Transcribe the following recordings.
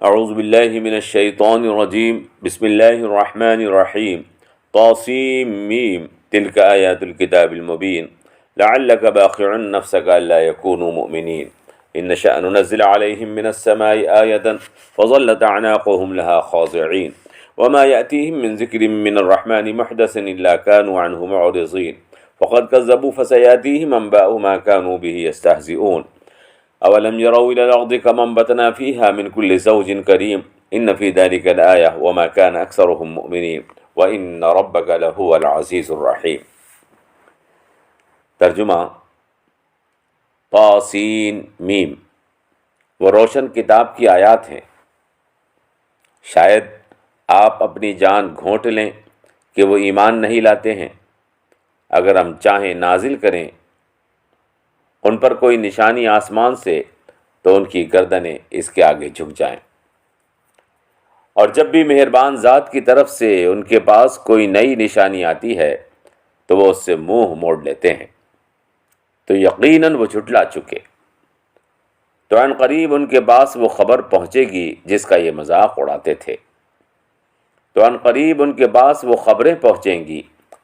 اعوذ باللہ من الشیطان الرجیم بسم اللہ الرحمن الرحیم طاسیم میم تلک آیات الکتاب المبین لعلک باخع نفسک الا یکونوا مؤمنین ان نشأ ننزل علیہم من السماء آیة فظلت اعناقهم لها خاضعین وما يأتيهم من ذکر من الرحمن محدث الا كانوا عنه معرضین فقد كذبوا فسيأتيهم انباء ما كانوا به يستهزئون اولم يروا الى الارض كما انبتنا فيها من كل زوج كريم ان في ذلك الآية وما كان اكثرهم مؤمنين وان ربك لهو العزيز الرحيم۔ ترجمہ طاسین میم، وہ روشن کتاب کی آیات ہیں، شاید آپ اپنی جان گھونٹ لیں کہ وہ ایمان نہیں لاتے ہیں۔ اگر ہم چاہیں نازل کریں ان پر کوئی نشانی آسمان سے تو ان کی گردنیں اس کے آگے جھک جائیں، اور جب بھی مہربان ذات کی طرف سے ان کے پاس کوئی نئی نشانی آتی ہے تو وہ اس سے منہ موڑ لیتے ہیں، تو یقیناً وہ جھٹلا چکے۔ تو عن قریب ان کے پاس وہ خبر پہنچے گی جس کا یہ مذاق اڑاتے تھے، تو عن قریب ان کے پاس وہ خبریں پہنچیں گی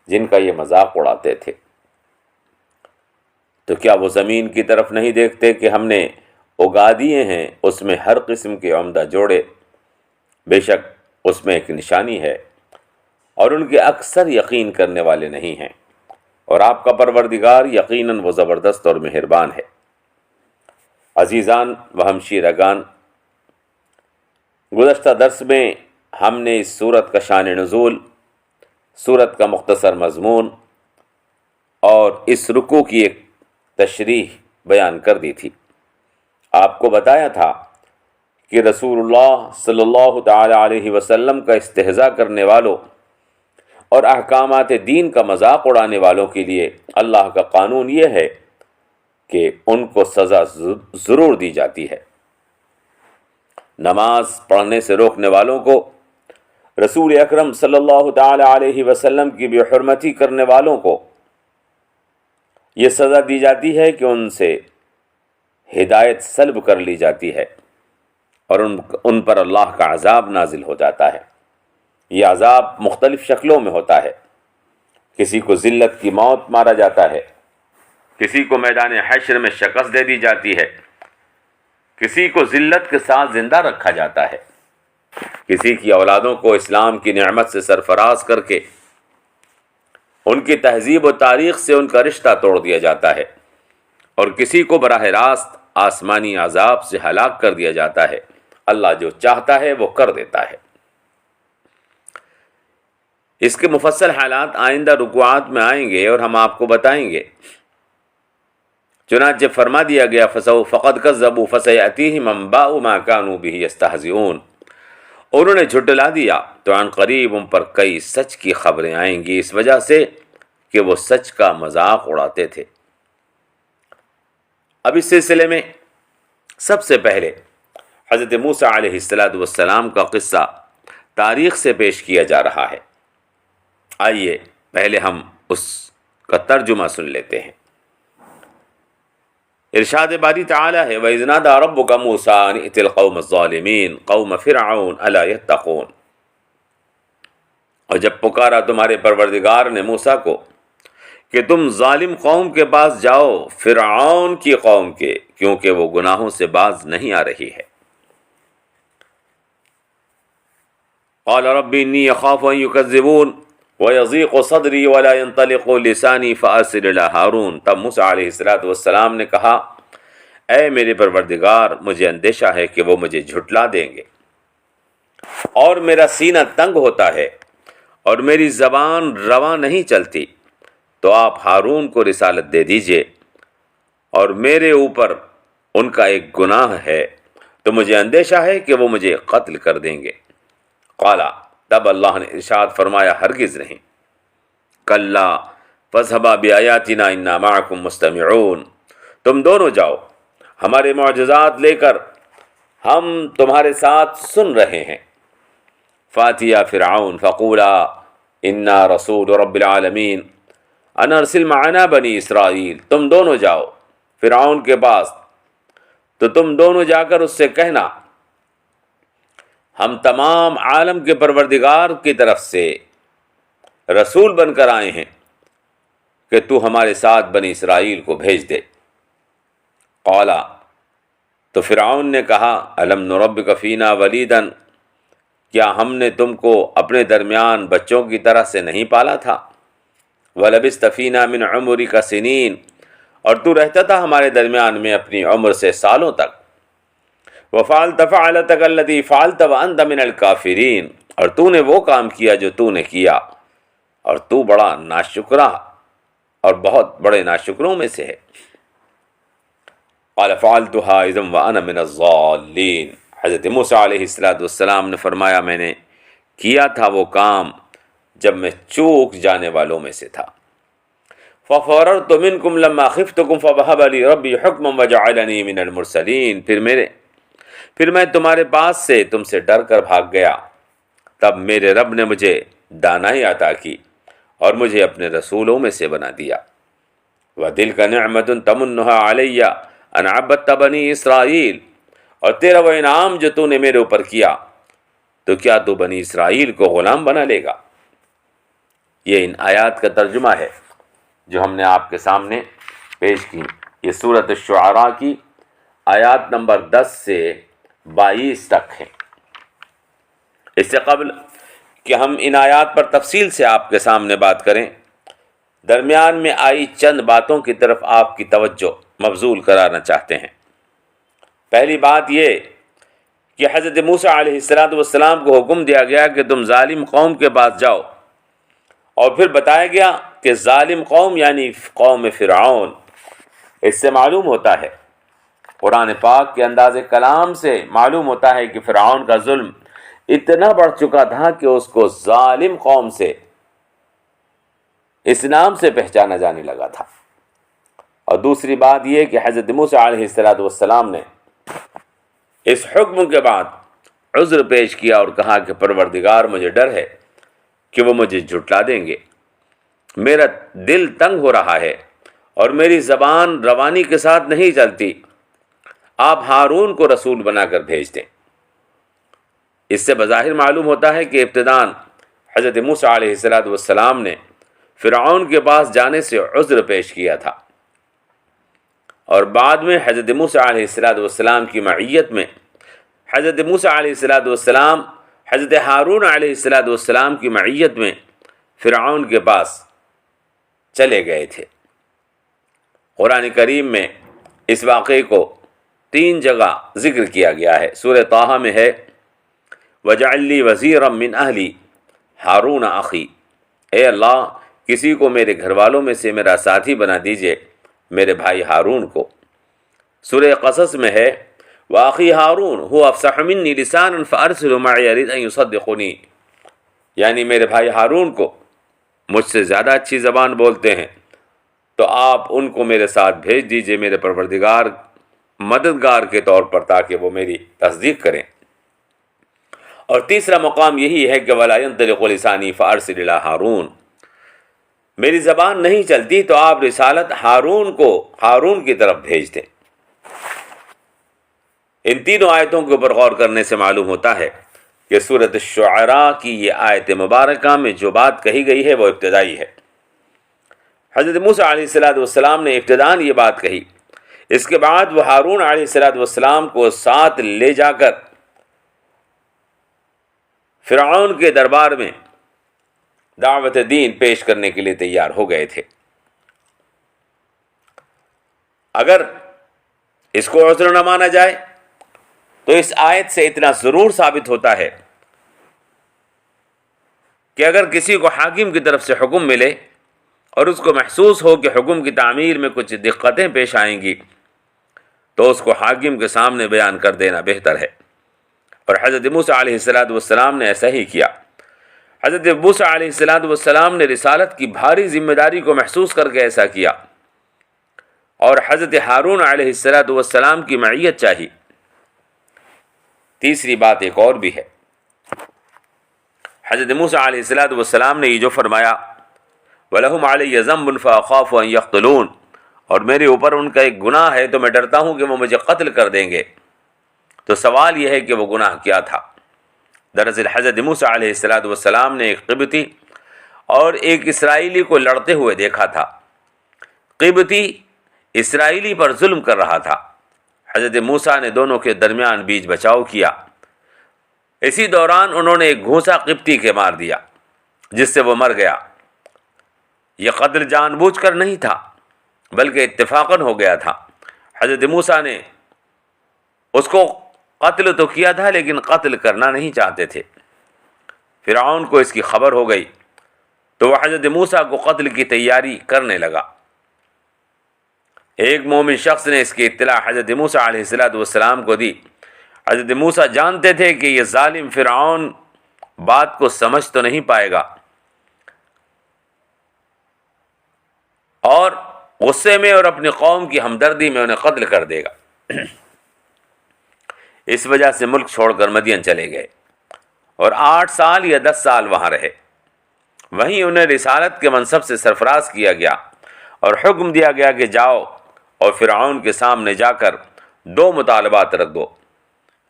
جن کا یہ مذاق اڑاتے تھے۔ تو کیا وہ زمین کی طرف نہیں دیکھتے کہ ہم نے اگا دیے ہیں اس میں ہر قسم کے عمدہ جوڑے، بے شک اس میں ایک نشانی ہے، اور ان کے اکثر یقین کرنے والے نہیں ہیں، اور آپ کا پروردگار یقیناً وہ زبردست اور مہربان ہے۔ عزیزان و ہمشیرگان، گزشتہ درس میں ہم نے اس سورت کا شان نزول، سورت کا مختصر مضمون اور اس رکوع کی ایک تشریح بیان کر دی تھی۔ آپ کو بتایا تھا کہ رسول اللہ صلی اللہ تعالی علیہ وسلم کا استہزاء کرنے والوں اور احکامات دین کا مذاق اڑانے والوں کے لیے اللہ کا قانون یہ ہے کہ ان کو سزا ضرور دی جاتی ہے۔ نماز پڑھنے سے روکنے والوں کو، رسول اکرم صلی اللہ تعالی علیہ وسلم کی بے حرمتی کرنے والوں کو یہ سزا دی جاتی ہے کہ ان سے ہدایت سلب کر لی جاتی ہے اور ان پر اللہ کا عذاب نازل ہو جاتا ہے۔ یہ عذاب مختلف شکلوں میں ہوتا ہے، کسی کو ذلت کی موت مارا جاتا ہے، کسی کو میدان حشر میں شکست دے دی جاتی ہے، کسی کو ذلت کے ساتھ زندہ رکھا جاتا ہے، کسی کی اولادوں کو اسلام کی نعمت سے سرفراز کر کے ان کی تہذیب و تاریخ سے ان کا رشتہ توڑ دیا جاتا ہے، اور کسی کو براہ راست آسمانی عذاب سے ہلاک کر دیا جاتا ہے۔ اللہ جو چاہتا ہے وہ کر دیتا ہے۔ اس کے مفصل حالات آئندہ رکوعات میں آئیں گے اور ہم آپ کو بتائیں گے۔ چنانچہ فرما دیا گیا فَقَدْ كَذَّبُوا فَسَيَأْتِيهِمْ أَنبَاءُ مَا كَانُوا بِهِ يَسْتَهْزِئُونَ، انہوں نے جھٹلا دیا تو عن قریب ان پر کئی سچ کی خبریں آئیں گی اس وجہ سے کہ وہ سچ کا مذاق اڑاتے تھے۔ اب اس سلسلے میں سب سے پہلے حضرت موسیٰ علیہ السلام کا قصہ تاریخ سے پیش کیا جا رہا ہے۔ آئیے پہلے ہم اس کا ترجمہ سن لیتے ہیں۔ ارشاد باری تعالی ہے وَإِذْ نَادَىٰ رَبُّكَ مُوسَىٰ أَنِ ائْتِ الْقَوْمَ الظَّالِمِينَ قَوْمَ فِرْعَوْنَ أَلَا يَتَّقُونَ، اور جب پکارا تمہارے پروردگار نے موسیٰ کو کہ تم ظالم قوم کے پاس جاؤ، فرعون کی قوم کے، کیونکہ وہ گناہوں سے باز نہیں آ رہی ہے۔ قال رب انی اخاف ان یکذبون ویضیق صدری ولا ينطلق لسانی فارسل الی ہارون، تب موسیٰ علیہ السلام نے کہا اے میرے پروردگار، مجھے اندیشہ ہے کہ وہ مجھے جھٹلا دیں گے، اور میرا سینہ تنگ ہوتا ہے اور میری زبان رواں نہیں چلتی، تو آپ ہارون کو رسالت دے دیجئے، اور میرے اوپر ان کا ایک گناہ ہے تو مجھے اندیشہ ہے کہ وہ مجھے قتل کر دیں گے۔ قالا، تب اللہ نے ارشاد فرمایا ہرگز نہیں، کلا فاذهبا بآیاتنا انا معکم مستمعون، تم دونوں جاؤ ہمارے معجزات لے کر، ہم تمہارے ساتھ سن رہے ہیں۔ فاتیا فرعون فقولا انا رسول رب العالمین ان ارسل معنا بنی اسرائیل، تم دونوں جاؤ فرعون کے پاس، تو تم دونوں جا کر اس سے کہنا ہم تمام عالم کے پروردگار کی طرف سے رسول بن کر آئے ہیں کہ تو ہمارے ساتھ بنی اسرائیل کو بھیج دے۔ قالا، تو فرعون نے کہا، الم نربک فینا ولیدن، کیا ہم نے تم کو اپنے درمیان بچوں کی طرح سے نہیں پالا تھا؟ ولبثت فینا من عمرک سنین، اور تو رہتا تھا ہمارے درمیان میں اپنی عمر سے سالوں تک۔ وفعلت فعلتک التی فعلت وانت من الکافرین، اور تو نے وہ کام کیا جو تو نے کیا، اور تو بڑا ناشکرا اور بہت بڑے ناشکروں میں سے ہے۔ قال فعلتها اذا وانا من الضالین، حضرت موسیٰ علیہ السلام نے فرمایا میں نے کیا تھا وہ کام جب میں چوک جانے والوں میں سے تھا۔ ففررت منکم لما خفتکم فوهب لی ربی حکما وجعلنی من المرسلین، پھر میں تمہارے پاس سے تم سے ڈر کر بھاگ گیا، تب میرے رب نے مجھے دانائی عطا کی اور مجھے اپنے رسولوں میں سے بنا دیا۔ وَتِلْكَ نِعْمَةٌ تَمُنُّهَا عَلَيَّ أَنْ عَبَّدْتَ بَنِي اسرائیل، اور تیرا وہ انعام جو تو نے میرے اوپر کیا، تو کیا تو بنی اسرائیل کو غلام بنا لے گا؟ یہ ان آیات کا ترجمہ ہے جو ہم نے آپ کے سامنے پیش کی۔ یہ سورۃ الشعراء کی آیات نمبر 10 سے 22 تک ہیں۔ اس سے قبل کہ ہم ان آیات پر تفصیل سے آپ کے سامنے بات کریں، درمیان میں آئی چند باتوں کی طرف آپ کی توجہ مبذول کرانا چاہتے ہیں۔ پہلی بات یہ کہ حضرت موسیٰ علیہ السلام کو حکم دیا گیا کہ تم ظالم قوم کے پاس جاؤ، اور پھر بتایا گیا کہ ظالم قوم یعنی قوم فرعون۔ اس سے معلوم ہوتا ہے، قرآن پاک کے انداز کلام سے معلوم ہوتا ہے کہ فرعون کا ظلم اتنا بڑھ چکا تھا کہ اس کو ظالم قوم سے اس نام سے پہچانا جانے لگا تھا۔ اور دوسری بات یہ کہ حضرت موسیٰ علیہ السلام نے اس حکم کے بعد عذر پیش کیا اور کہا کہ پروردگار مجھے ڈر ہے کہ وہ مجھے جھٹلا دیں گے، میرا دل تنگ ہو رہا ہے اور میری زبان روانی کے ساتھ نہیں چلتی، آپ ہارون کو رسول بنا کر بھیج دیں۔ اس سے بظاہر معلوم ہوتا ہے کہ ابتداً حضرت موسیٰ علیہ السلام نے فرعون کے پاس جانے سے عذر پیش کیا تھا، اور بعد میں حضرت موسیٰ علیہ السلام کی معیت میں حضرت موسیٰ علیہ السلام حضرت ہارون علیہ السلام کی معیت میں فرعون کے پاس چلے گئے تھے۔ قرآن کریم میں اس واقعے کو 3 جگہ ذکر کیا گیا ہے۔ سورہ طٰہٰ میں ہے وَجَعَلْ لِي وَزِيرًا مِّنْ أَهْلِي ہارون اخی، اے اللہ کسی کو میرے گھر والوں میں سے میرا ساتھی بنا دیجئے، میرے بھائی ہارون کو۔ سورہ قصص میں ہے وَأَخِي هَارُونُ هُوَ أَفْصَحُ مِنِّي لِسَانًا فَأَرْسِلْهُ مَعِيَ يَرِدْ أَن يُصَدِّقُنِي، یعنی میرے بھائی ہارون کو مجھ سے زیادہ اچھی زبان بولتے ہیں، تو آپ ان کو میرے ساتھ بھیج دیجئے میرے پروردگار مددگار کے طور پر، تاکہ وہ میری تصدیق کریں۔ اور تیسرا مقام یہی ہے کہ وَلَا يَنطِلِقُ لِسَانِي فَأَرْسِلْ إِلَىٰ هَارُونَ، میری زبان نہیں چلتی تو آپ رسالت ہارون کو ہارون کی طرف بھیج دیں۔ ان تینوں آیتوں کے اوپر غور کرنے سے معلوم ہوتا ہے کہ سورۃ الشعراء کی یہ آیت مبارکہ میں جو بات کہی گئی ہے وہ ابتدائی ہے۔ حضرت موسیٰ علیہ السلام نے ابتداً یہ بات کہی، اس کے بعد وہ ہارون علیہ السلام کو ساتھ لے جا کر فرعون کے دربار میں دعوت دین پیش کرنے کے لیے تیار ہو گئے تھے۔ اگر اس کو عذر نہ مانا جائے تو اس آیت سے اتنا ضرور ثابت ہوتا ہے کہ اگر کسی کو حاکم کی طرف سے حکم ملے اور اس کو محسوس ہو کہ حکم کی تعمیل میں کچھ دقتیں پیش آئیں گی تو اس کو حاکم کے سامنے بیان کر دینا بہتر ہے، اور حضرت موسیٰ علیہ السلام نے ایسا ہی کیا۔ حضرت موسیٰ علیہ السلام نے رسالت کی بھاری ذمہ داری کو محسوس کر کے ایسا کیا، اور حضرت ہارون علیہ السلام کی معیت چاہی۔ تیسری بات ایک اور بھی ہے، حضرت موسیٰ علیہ السلام نے یہ جو فرمایا وَلَهُمْ عَلَيَّ ذَنْبٌ فَأَخَافُ أَنْ يَقْتُلُونَ، اور میرے اوپر ان کا ایک گناہ ہے تو میں ڈرتا ہوں کہ وہ مجھے قتل کر دیں گے، تو سوال یہ ہے کہ وہ گناہ کیا تھا؟ دراصل حضرت موسیٰ علیہ السلام نے ایک قبطی اور ایک اسرائیلی کو لڑتے ہوئے دیکھا تھا۔ قبطی اسرائیلی پر ظلم کر رہا تھا۔ حضرت موسیٰ نے دونوں کے درمیان بیچ بچاؤ کیا۔ اسی دوران انہوں نے ایک گھونسا قبطی کے مار دیا جس سے وہ مر گیا۔ یہ قتل جان بوجھ کر نہیں تھا بلکہ اتفاقاً ہو گیا تھا۔ حضرت موسیٰ نے اس کو قتل تو کیا تھا لیکن قتل کرنا نہیں چاہتے تھے۔ فرعون کو اس کی خبر ہو گئی تو وہ حضرت موسیٰ کو قتل کی تیاری کرنے لگا۔ ایک مومن شخص نے اس کی اطلاع حضرت موسیٰ علیہ السلام کو دی۔ حضرت موسیٰ جانتے تھے کہ یہ ظالم فرعون بات کو سمجھ تو نہیں پائے گا اور غصے میں اور اپنی قوم کی ہمدردی میں انہیں قتل کر دے گا۔ اس وجہ سے ملک چھوڑ کر مدین چلے گئے اور 8 سال یا 10 سال وہاں رہے۔ وہیں انہیں رسالت کے منصب سے سرفراز کیا گیا اور حکم دیا گیا کہ جاؤ اور فرعون کے سامنے جا کر 2 مطالبات رکھ دو۔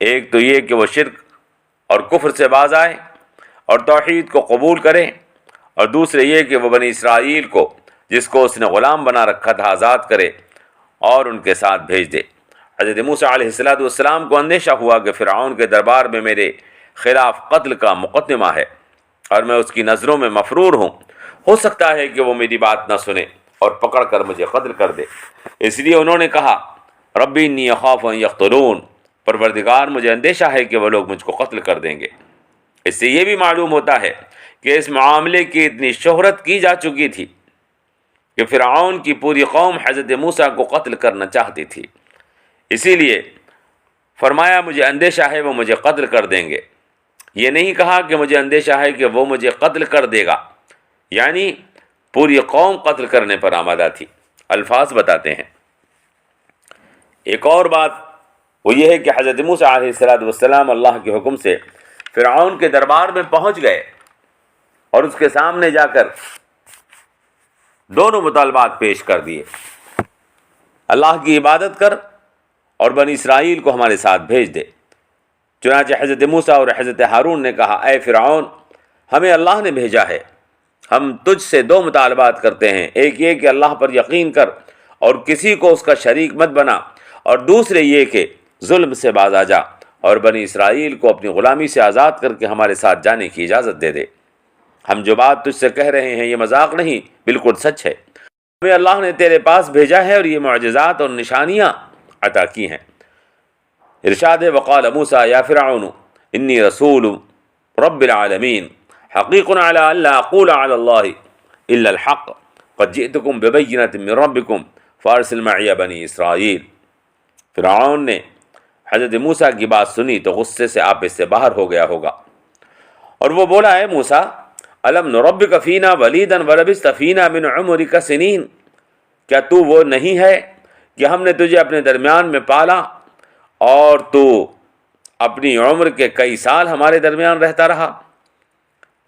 ایک تو یہ کہ وہ شرک اور کفر سے باز آئے اور توحید کو قبول کریں، اور دوسرے یہ کہ وہ بنی اسرائیل کو جس کو اس نے غلام بنا رکھا تھا آزاد کرے اور ان کے ساتھ بھیج دے۔ حضرت موسیٰ علیہ السلام کو اندیشہ ہوا کہ فرعون کے دربار میں میرے خلاف قتل کا مقدمہ ہے اور میں اس کی نظروں میں مفرور ہوں، ہو سکتا ہے کہ وہ میری بات نہ سنے اور پکڑ کر مجھے قتل کر دے۔ اس لیے انہوں نے کہا ربی انی اخاف ان یقتلون، پروردگار مجھے اندیشہ ہے کہ وہ لوگ مجھ کو قتل کر دیں گے۔ اس سے یہ بھی معلوم ہوتا ہے کہ اس معاملے کی اتنی شہرت کی جا چکی تھی کہ فرعون کی پوری قوم حضرت موسیٰ کو قتل کرنا چاہتی تھی۔ اسی لیے فرمایا مجھے اندیشہ ہے وہ مجھے قتل کر دیں گے۔ یہ نہیں کہا کہ مجھے اندیشہ ہے کہ وہ مجھے قتل کر دے گا، یعنی پوری قوم قتل کرنے پر آمادہ تھی۔ الفاظ بتاتے ہیں۔ ایک اور بات وہ یہ ہے کہ حضرت موسیٰ علیہ السلام اللہ کے حکم سے فرعون کے دربار میں پہنچ گئے اور اس کے سامنے جا کر دونوں مطالبات پیش کر دیے۔ اللہ کی عبادت کر اور بنی اسرائیل کو ہمارے ساتھ بھیج دے۔ چنانچہ حضرت موسیٰ اور حضرت ہارون نے کہا اے فرعون، ہمیں اللہ نے بھیجا ہے، ہم تجھ سے 2 مطالبات کرتے ہیں۔ ایک یہ کہ اللہ پر یقین کر اور کسی کو اس کا شریک مت بنا، اور دوسرے یہ کہ ظلم سے باز آ جا اور بنی اسرائیل کو اپنی غلامی سے آزاد کر کے ہمارے ساتھ جانے کی اجازت دے دے۔ ہم جو بات تجھ سے کہہ رہے ہیں یہ مذاق نہیں، بالکل سچ ہے۔ ہمیں اللہ نے تیرے پاس بھیجا ہے اور یہ معجزات اور نشانیاں عطا کی ہیں۔ ارشاد وقال موسیٰ یا فرعون انی رسول رب العالمین حقیق علی ان لا اقول علی اللہ الا الحق قد جئتکم ببینۃ من ربکم فارسل معی بنی اسرائیل۔ فرعون نے حضرت موسیٰ کی بات سنی تو غصے سے آپے سے باہر ہو گیا ہوگا اور وہ بولا اے موسیٰ الم نربک فینا ولیدا ولبثت فینا من عمرک سنین، کیا تو وہ نہیں ہے کہ ہم نے تجھے اپنے درمیان میں پالا اور تو اپنی عمر کے کئی سال ہمارے درمیان رہتا رہا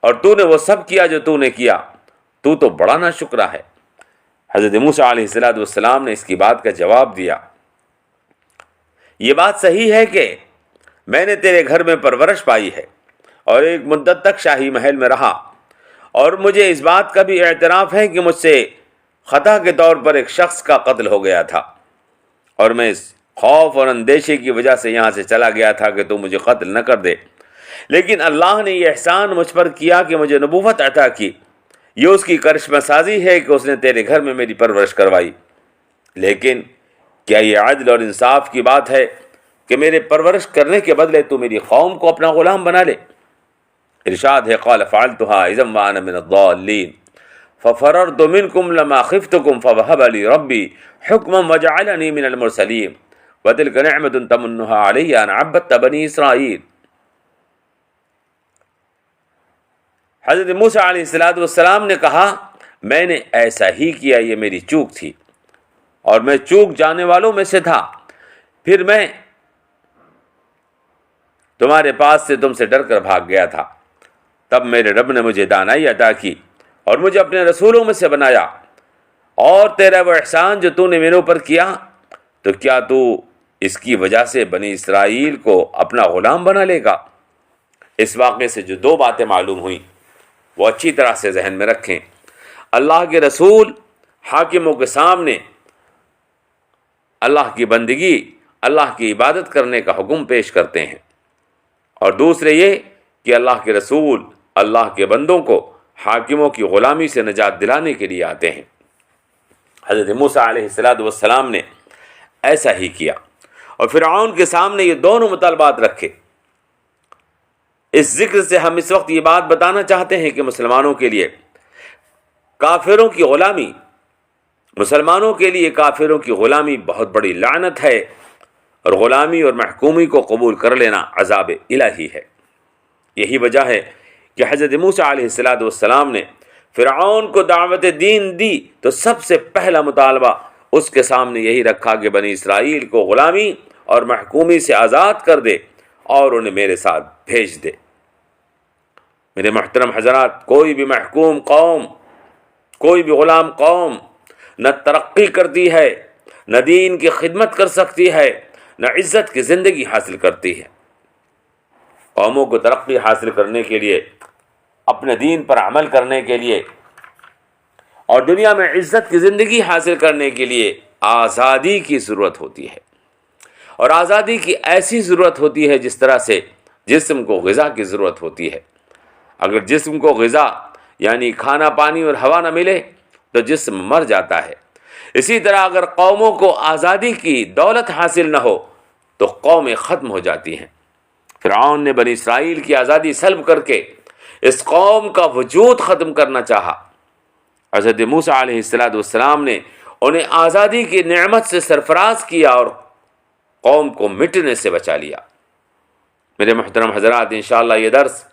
اور تو نے وہ سب کیا جو تو نے کیا، تو بڑا ناشکرا ہے۔ حضرت موسیٰ علیہ السلام نے اس کی بات کا جواب دیا یہ بات صحیح ہے کہ میں نے تیرے گھر میں پرورش پائی ہے اور ایک مدت تک شاہی محل میں رہا، اور مجھے اس بات کا بھی اعتراف ہے کہ مجھ سے خطا کے طور پر ایک شخص کا قتل ہو گیا تھا اور میں اس خوف اور اندیشے کی وجہ سے یہاں سے چلا گیا تھا کہ تو مجھے قتل نہ کر دے، لیکن اللہ نے یہ احسان مجھ پر کیا کہ مجھے نبوت عطا کی۔ یہ اس کی کرشمہ سازی ہے کہ اس نے تیرے گھر میں میری پرورش کروائی۔ لیکن کیا یہ عدل اور انصاف کی بات ہے کہ میرے پرورش کرنے کے بدلے تو میری قوم کو اپنا غلام بنا لے؟ ارشاد ہے قال فعلتها اذا وانا من الضالین ففررت منکم لما خفتکم فوهب لي ربی حکما وجعلنی من المرسلین وتلک نعمت تمنها علی ان عبدت بنی اسرائیل۔ حضرت موسیٰ علیہ السلام نے کہا میں نے ایسا ہی کیا، یہ میری چوک تھی اور میں چوک جانے والوں میں سے تھا، پھر میں تمہارے پاس سے تم سے ڈر کر بھاگ گیا تھا، تب میرے رب نے مجھے دانائی عطا کی اور مجھے اپنے رسولوں میں سے بنایا، اور تیرا وہ احسان جو تو نے میرے اوپر کیا تو کیا تو اس کی وجہ سے بنی اسرائیل کو اپنا غلام بنا لے گا؟ اس واقعے سے جو دو باتیں معلوم ہوئیں وہ اچھی طرح سے ذہن میں رکھیں۔ اللہ کے رسول حاکموں کے سامنے اللہ کی بندگی، اللہ کی عبادت کرنے کا حکم پیش کرتے ہیں، اور دوسرے یہ کہ اللہ کے رسول اللہ کے بندوں کو حاکموں کی غلامی سے نجات دلانے کے لیے آتے ہیں۔ حضرت موسیٰ علیہ السلام نے ایسا ہی کیا اور فرعون کے سامنے یہ دونوں مطالبات رکھے۔ اس ذکر سے ہم اس وقت یہ بات بتانا چاہتے ہیں کہ مسلمانوں کے لیے کافروں کی غلامی، مسلمانوں کے لیے کافروں کی غلامی بہت بڑی لعنت ہے، اور غلامی اور محکومی کو قبول کر لینا عذاب الہی ہے۔ یہی وجہ ہے کہ حضرت موسیٰ علیہ السلام نے فرعون کو دعوت دین دی تو سب سے پہلا مطالبہ اس کے سامنے یہی رکھا کہ بنی اسرائیل کو غلامی اور محکومی سے آزاد کر دے اور انہیں میرے ساتھ بھیج دے۔ میرے محترم حضرات، کوئی بھی محکوم قوم، کوئی بھی غلام قوم نہ ترقی کرتی ہے، نہ دین کی خدمت کر سکتی ہے، نہ عزت کی زندگی حاصل کرتی ہے۔ قوموں کو ترقی حاصل کرنے کے لیے، اپنے دین پر عمل کرنے کے لیے اور دنیا میں عزت کی زندگی حاصل کرنے کے لیے آزادی کی ضرورت ہوتی ہے، اور آزادی کی ایسی ضرورت ہوتی ہے جس طرح سے جسم کو غذا کی ضرورت ہوتی ہے۔ اگر جسم کو غذا یعنی کھانا پانی اور ہوا نہ ملے تو جسم مر جاتا ہے۔ اسی طرح اگر قوموں کو آزادی کی دولت حاصل نہ ہو تو قومیں ختم ہو جاتی ہیں۔ فرعون نے بنی اسرائیل کی آزادی سلب کر کے اس قوم کا وجود ختم کرنا چاہا۔ حضرت موسیٰ علیہ السلام نے انہیں آزادی کی نعمت سے سرفراز کیا اور قوم کو مٹنے سے بچا لیا۔ میرے محترم حضرات، انشاءاللہ یہ درس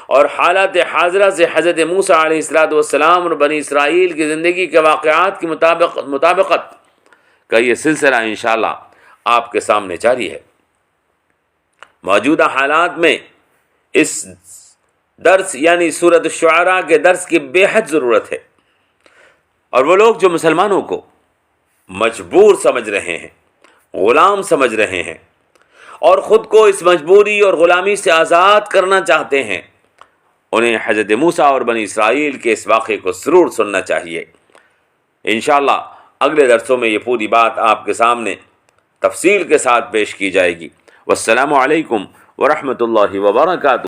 اور حالات حاضرہ سے حضرت موسیٰ علیہ السلام اور بنی اسرائیل کی زندگی کے واقعات کی مطابقت کا یہ سلسلہ انشاءاللہ آپ کے سامنے جاری ہے۔ موجودہ حالات میں اس درس یعنی سورۃ الشعراء کے درس کی بے حد ضرورت ہے، اور وہ لوگ جو مسلمانوں کو مجبور سمجھ رہے ہیں، غلام سمجھ رہے ہیں، اور خود کو اس مجبوری اور غلامی سے آزاد کرنا چاہتے ہیں، انہیں حضرت موسیٰ اور بنی اسرائیل کے اس واقعے کو ضرور سننا چاہیے۔ انشاءاللہ اگلے درسوں میں یہ پوری بات آپ کے سامنے تفصیل کے ساتھ پیش کی جائے گی۔ والسلام علیکم ورحمۃ اللہ وبرکاتہ۔